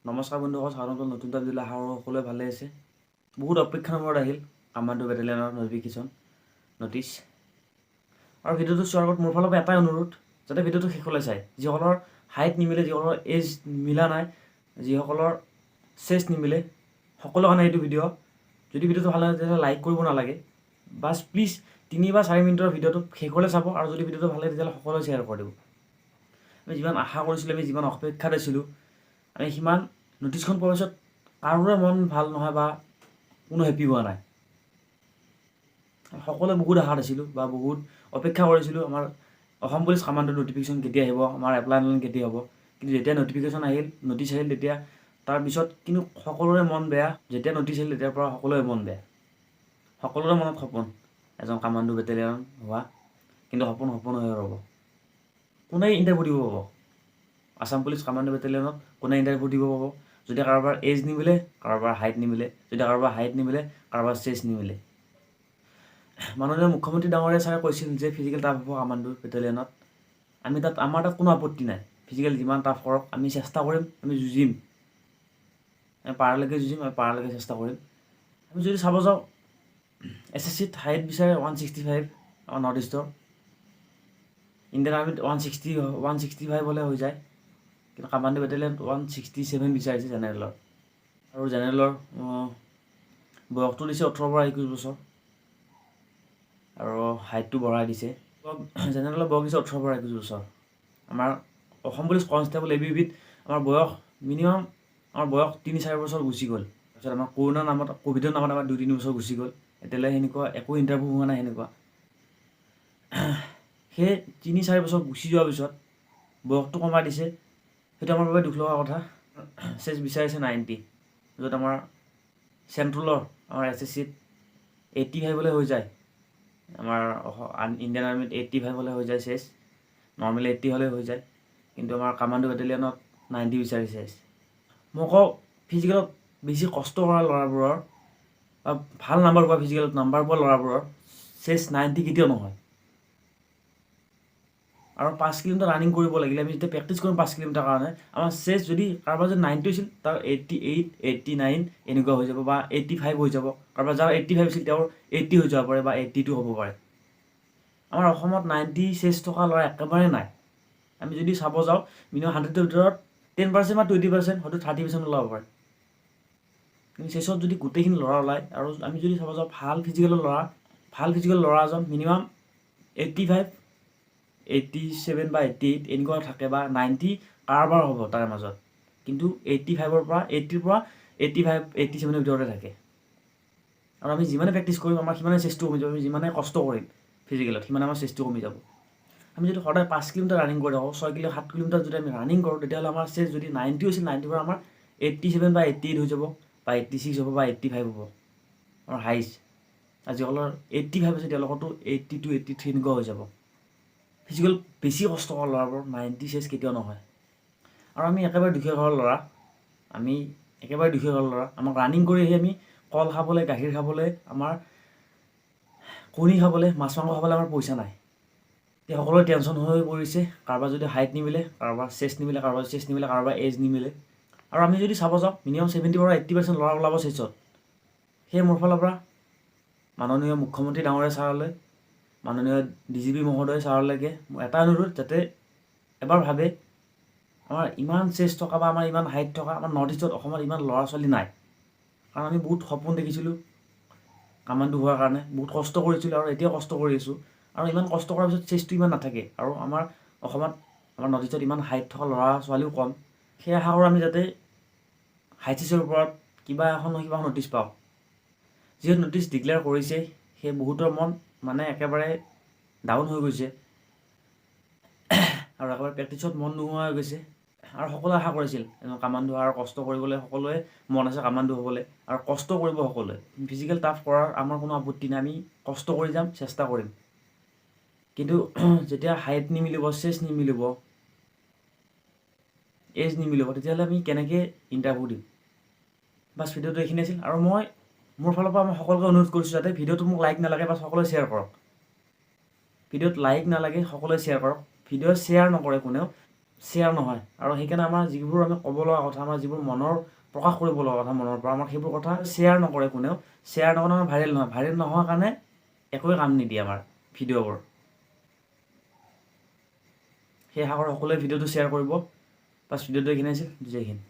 নমস্কাৰ বন্ধুসকল, স্বাগতম নতুন এটা ভিডিঅ'লৈ আশা কৰোঁ সকলোৱে ভালে আছে। বহুত অপেক্ষাৰ মূৰত আহিল কামাণ্ডো বেটেলিয়নৰ নটিফিকেশ্যন নটিচ। আৰু ভিডিঅ'টো চোৱাৰ আগত মোৰ ফালৰ পৰা এটাই অনুৰোধ, যাতে ভিডিঅ'টো শেষলৈ চায়। যিসকলৰ হাইট নিমিলে, যিসকলৰ এজ মিলা নাই, যিসকলৰ চেষ্ট নিমিলে, সকলোৰ কাৰণে এইটো ভিডিঅ'। যদি ভিডিঅ'টো ভাল লাগে তেতিয়াহ'লে লাইক কৰিব নালাগে। বাছ প্লিজ 3 বা 4 মিনিটৰ ভিডিঅ'টো শেষলৈ চাব, আৰু যদি ভিডিঅ'টো ভাল লাগে তেতিয়াহ'লে সকলোৱে শ্বেয়াৰ কৰি দিব। আমি যিমান আশা কৰিছিলোঁ, আমি যিমান অপেক্ষাত আছিলোঁ, আমি সিমান নটিচখন পোৱাৰ পিছত কাৰোৰে মন ভাল নহয় বা কোনো হেপী হোৱা নাই। সকলোৱে বহুত আশাত আছিলোঁ বা বহুত অপেক্ষা কৰিছিলোঁ আমাৰ অসম পুলিচ কামাণ্ডোৰ নটিফিকেশ্যন কেতিয়া আহিব, আমাৰ এপ্লাই কেতিয়া হ'ব। কিন্তু যেতিয়া নটিফিকেশ্যন আহিল, নটিচ আহিল, তেতিয়া তাৰপিছত কিন্তু সকলোৰে মন বেয়া। যেতিয়া নটিচ আহিল তেতিয়াৰ পৰা সকলোৰে মন বেয়া। সকলোৰে মনত সপোন এজন কামাণ্ডো বেটেলিয়ন হোৱা, কিন্তু সপোন হৈ ৰ'ব। কোনে ইণ্টাৰভিউ দিব পাব? আসাম পুলিচ কামাণ্ডো বেটেলিয়নত কোনে ইণ্টাৰভিউ দিব পাব? যদি কাৰোবাৰ এজ নিমিলে, কাৰোবাৰ হাইট নিমিলে, যদি কাৰোবাৰ হাইট নিমিলে, কাৰোবাৰ চেষ্ট নিমিলে। মাননীয় মুখ্যমন্ত্ৰী ডাঙৰীয়া ছাৰে কৈছিল যে ফিজিকেল টাফ হ'ব কামাণ্ডো বেটেলিয়নত। আমাৰ তাত কোনো আপত্তি নাই। ফিজিকেল যিমান টাফ কৰক, আমি চেষ্টা কৰিম, আমি যুঁজিম, আমি পাৰালৈকে যুঁজিম, আমি পাৰালৈকে চেষ্টা কৰিম। আমি যদি চাব যাওঁ, SSCত হাইট বিচাৰে 165 আমাৰ নৰ্থ ইষ্টৰ। ইণ্ডিয়ান আৰ্মিত 165 হ'লে হৈ যায়, কিন্তু কামাণ্ডো বেটেলিয়নত 167 বিচাৰিছে জেনেৰেলৰ। আৰু জেনেৰেলৰ বয়সটো দিছে 18 পৰা 21 বছৰ, আৰু হাইটটো বঢ়াই দিছে। জেনেৰেলৰ বয়স দিছে 18 পৰা 21 বছৰ। আমাৰ অসম পুলিচ কনষ্টেবল ABBত আমাৰ বয়স মিনিমাম 3-4 বছৰ গুচি গ'ল। তাৰপিছত আমাৰ ক'ভিডৰ নামত আমাৰ 2-3 বছৰ গুচি গ'ল। এতিয়ালৈ সেনেকুৱা একো ইণ্টাৰভিউ হোৱা নাই। সেনেকুৱা সেই 3-4 বছৰ গুচি যোৱাৰ পিছত বয়সটো কমাই দিছে। সেইটো আমাৰ বাবে দুখ লগা কথা। চেষ্ট বিচাৰিছে 90, য'ত আমাৰ চেণ্ট্ৰেলৰ আমাৰ SSCত 85 হ'লে হৈ যায়। আমাৰ ইণ্ডিয়ান আৰ্মিত 85 হ'লে হৈ যায় চেষ্ট, নৰ্মেলি 80 হ'লে হৈ যায়। কিন্তু আমাৰ কামাণ্ডো বেটেলিয়নত 90 বিচাৰিছে। মই কওঁ ফিজিকেলত বেছি কষ্ট কৰা ল'ৰাবোৰৰ বা ভাল নাম্বাৰ পোৱা, ফিজিকেলত নাম্বাৰ পোৱা ল'ৰাবোৰৰ চেষ্ট 90 কেতিয়াও নহয়। আৰু 5 কিলোমিটাৰ ৰানিং কৰিব লাগিলে আমি যেতিয়া প্ৰেক্টিছ কৰিম 5 কিলোমিটাৰ কাৰণে, আমাৰ চেষ্ট যদি কাৰোবাৰ যদি 90 হৈছিল, তাৰ 88, 89 এনেকুৱা হৈ যাব, বা 85 হৈ যাব। কাৰোবাৰ যাৰ 85 হৈছিল তেওঁৰ 80 হৈ যাব পাৰে, বা 82 হ'ব পাৰে। আমাৰ অসমত 90 চেষ্ট থকা ল'ৰা একেবাৰে নাই। আমি যদি চাব যাওঁ, মিনিমাম 100ৰ ভিতৰত 10% বা 20%, হয়তো 30% ওলাব পাৰে। কিন্তু চেষ্টত যদি গোটেইখিনি ল'ৰা ওলায়, আৰু আমি যদি চাব যাওঁ ভাল ফিজিকেল ল'ৰা এজন মিনিমাম 85, 87 বা 88 এনেকুৱা থাকে, বা 90 কাৰোবাৰ হ'ব তাৰ মাজত। কিন্তু 80ৰ পৰা 85, 87ৰ ভিতৰতে থাকে। আৰু আমি যিমানে প্ৰেক্টিছ কৰিম, আমাৰ সিমানে চেষ্টটো কমি যাব। আমি যিমানে কষ্ট কৰিম ফিজিকেলত, সিমানে আমাৰ চেষ্টটো কমি যাব। আমি যদি সদায় 5 কিলোমিটাৰ ৰানিং কৰি থাকোঁ, 7 কিলোমিটাৰ যদি আমি ৰানিং কৰোঁ, তেতিয়াহ'লে আমাৰ চেষ্ট যদি 90 হৈছিল, 90ৰ পৰা আমাৰ 87 বা 88 হৈ যাব, বা 86 হ'ব, বা 85 হ'ব আমাৰ হাইষ্ট। আৰু যিসকলৰ 85 আছে তেওঁলোকৰতো 82, 83 এনেকুৱা হৈ যাব। ফিজিকেল বেছি কষ্ট কৰা ল'ৰাবোৰ 90 চেষ্ট কেতিয়াও নহয়। আৰু আমি একেবাৰে দুখীয়া ঘৰৰ ল'ৰা, আমাক ৰানিং কৰি আহি আমি কল খাবলৈ, গাখীৰ খাবলৈ, আমাৰ কণী খাবলৈ, মাছ মাংস খাবলৈ আমাৰ পইচা নাই। এতিয়া সকলোৰে টেনশ্যন হৈ পৰিছে। কাৰোবাৰ যদি হাইট নিমিলে, কাৰোবাৰ চেষ্ট নিমিলে, কাৰোবাৰ এজ নিমিলে। আৰু আমি যদি চাব যাওঁ, মিনিমাম 70 পৰা 80% ল'ৰা ওলাব চেষ্টত। সেয়ে মোৰ ফালৰ পৰা মাননীয় মুখ্যমন্ত্ৰী ডাঙৰীয়া ছাৰলৈ, মাননীয় DGP মহোদয় ছাৰলৈকে মোৰ এটা অনুৰোধ, যাতে এবাৰ ভাবে আমাৰ ইমান চেষ্ট থকা বা আমাৰ ইমান হাইট থকা আমাৰ নৰ্থ ইষ্টত, অসমত ইমান ল'ৰা ছোৱালী নাই। কাৰণ আমি বহুত সপোন দেখিছিলোঁ কামাণ্ডো হোৱাৰ কাৰণে, বহুত কষ্ট কৰিছিলোঁ, আৰু এতিয়াও কষ্ট কৰি আছোঁ। আৰু ইমান কষ্ট কৰাৰ পিছত চেষ্টটো ইমান নাথাকে। আৰু আমাৰ অসমত, আমাৰ নৰ্থ ইষ্টত ইমান হাইট থকা ল'ৰা ছোৱালীও কম। সেই আশা কৰোঁ আমি যাতে হাইট চেষ্টৰ ওপৰত কিবা এখন নটিচ পাওঁ। যিহেতু নটিচ ডিক্লেয়াৰ কৰিছে, সেই বহুতৰ মন মানে একেবাৰে ডাউন হৈ গৈছে, আৰু একেবাৰে প্ৰেক্টিছত মন নোহোৱা হৈ গৈছে। আৰু সকলোৱে আশা কৰিছিল কামাণ্ডো আৰু কষ্ট কৰিবলৈ, সকলোৱে মন আছে কামাণ্ডো হ'বলৈ, আৰু কষ্ট কৰিব সকলোৱে। ফিজিকেল টাফ কৰাৰ আমাৰ কোনো আপত্তি নাই, আমি কষ্ট কৰি যাম, চেষ্টা কৰিম। কিন্তু যেতিয়া হাইট নিমিলিব, চেষ্ট নিমিলিব, এজ নিমিলিব, তেতিয়াহ'লে আমি কেনেকৈ ইণ্টাৰভিউ দিম? বাছ ভিডিঅ'টো এইখিনি আছিল। আৰু মই মোৰ ফালৰ পৰা মই সকলোকে অনুৰোধ কৰিছোঁ, যাতে ভিডিঅ'টো মোক লাইক নালাগে, বা সকলোৱে শ্বেয়াৰ কৰক। ভিডিঅ'ত লাইক নালাগে, সকলোৱে শ্বেয়াৰ কৰক। ভিডিঅ' শ্বেয়াৰ নকৰে কোনেও, শ্বেয়াৰ নহয় আৰু সেইকাৰণে আমাৰ যিবোৰ আমি ক'ব লগা কথা আমাৰ যিবোৰ মনৰ প্ৰকাশ কৰিব লগা কথা মনৰ পৰা আমাক সেইবোৰ কথা শ্বেয়াৰ নকৰে কোনেও শ্বেয়াৰ নকৰে আমাৰ ভাইৰেল নোহোৱাৰ কাৰণে একোৱে কাম নিদিয়ে আমাৰ ভিডিঅ'বোৰ সেই আশা কৰোঁ সকলোৱে ভিডিঅ'টো শ্বেয়াৰ কৰিব বাছ ভিডিঅ'টো এইখিনি আছিল জয় হিন্দ